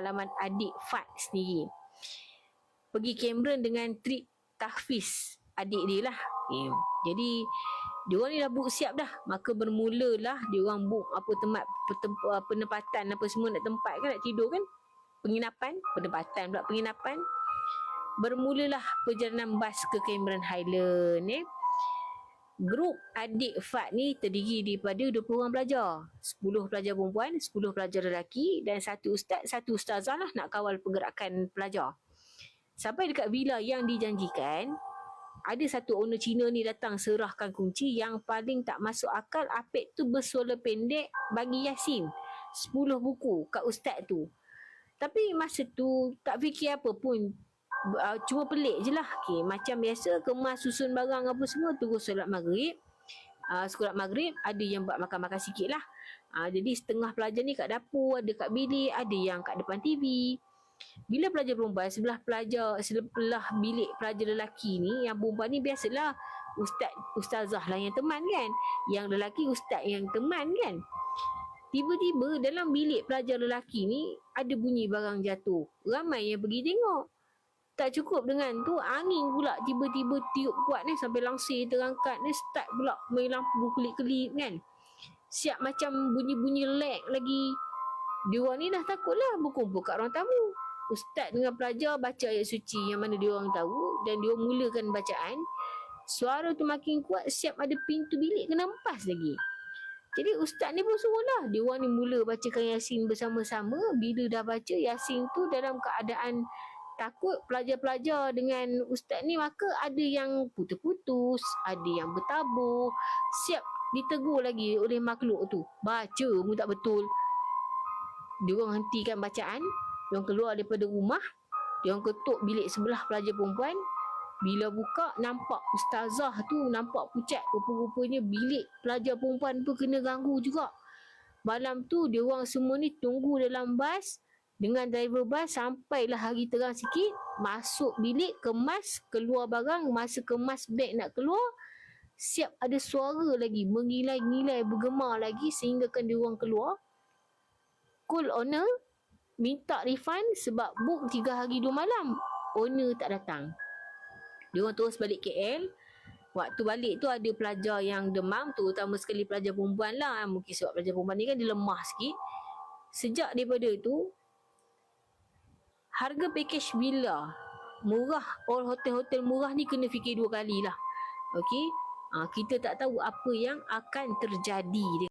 pengalaman adik Fat sendiri. Pergi Cameron dengan trip tahfiz adik dia lah. Jadi diorang ni dah book siap dah. Maka bermulalah diorang book apa tempat penempatan apa semua nak tempat kan, nak tidur kan. Penginapan. Bermulalah perjalanan bas ke Cameron Highland. Grup adik Fat ni terdiri daripada 20 orang pelajar. 10 pelajar perempuan, 10 pelajar lelaki dan satu ustazah lah nak kawal pergerakan pelajar. Sampai dekat villa yang dijanjikan, ada satu owner Cina ni datang serahkan kunci. Yang paling tak masuk akal, Apek tu bersuara pendek bagi Yasin 10 buku kat ustaz tu. Tapi masa tu tak fikir apa pun, cuma pelik je lah. Macam biasa kemas susun barang apa semua, terus solat maghrib. Solat maghrib ada yang buat makan-makan sikit lah. Jadi setengah pelajar ni kat dapur, ada kat bilik, ada yang kat depan TV. Bila pelajar perempuan sebelah bilik pelajar lelaki ni, yang perempuan ni biasalah ustazah lah yang teman kan, yang lelaki ustaz yang teman kan. Tiba-tiba dalam bilik pelajar lelaki ni ada bunyi barang jatuh. Ramai yang pergi tengok. Tak cukup dengan tu, angin pula tiba-tiba tiup kuat ni sampai langsir terangkat ni, start pula main lampu kelip-kelip kan. Siap macam bunyi-bunyi lag lagi. Diorang ni dah takut lah, berkumpul kat ruang tamu. Ustaz dengan pelajar baca ayat suci yang mana diorang tahu, dan diorang mulakan bacaan. Suara tu makin kuat, siap ada pintu bilik kena empas lagi. Jadi ustaz ni pun suruh lah diorang ni mula bacakan Yasin bersama-sama. Bila dah baca Yasin tu dalam keadaan takut pelajar-pelajar dengan ustaz ni, maka ada yang putus-putus, ada yang bertabur. Siap ditegur lagi oleh makhluk tu, baca pun tak betul. Diorang hentikan bacaan, diorang keluar daripada rumah, diorang ketuk bilik sebelah pelajar perempuan. Bila buka, nampak ustazah tu nampak pucat. Rupa-rupanya bilik pelajar perempuan tu kena ganggu juga. Malam tu diorang semua ni tunggu dalam bas dengan driver bas sampailah hari terang sikit. Masuk bilik, kemas, keluar barang. Masa kemas beg nak keluar, siap ada suara lagi mengilai-ngilai, bergema lagi sehingga kan diorang keluar. Call owner, minta refund sebab book 3 hari 2 malam. Owner tak datang. Diorang terus balik KL. Waktu balik tu ada pelajar yang demam, terutama sekali pelajar perempuan lah. Mungkin sebab pelajar perempuan ni kan dia lemah sikit. Sejak daripada tu, harga package villa murah, all hotel-hotel murah ni kena fikir 2 kali lah. Okey, kita tak tahu apa yang akan terjadi.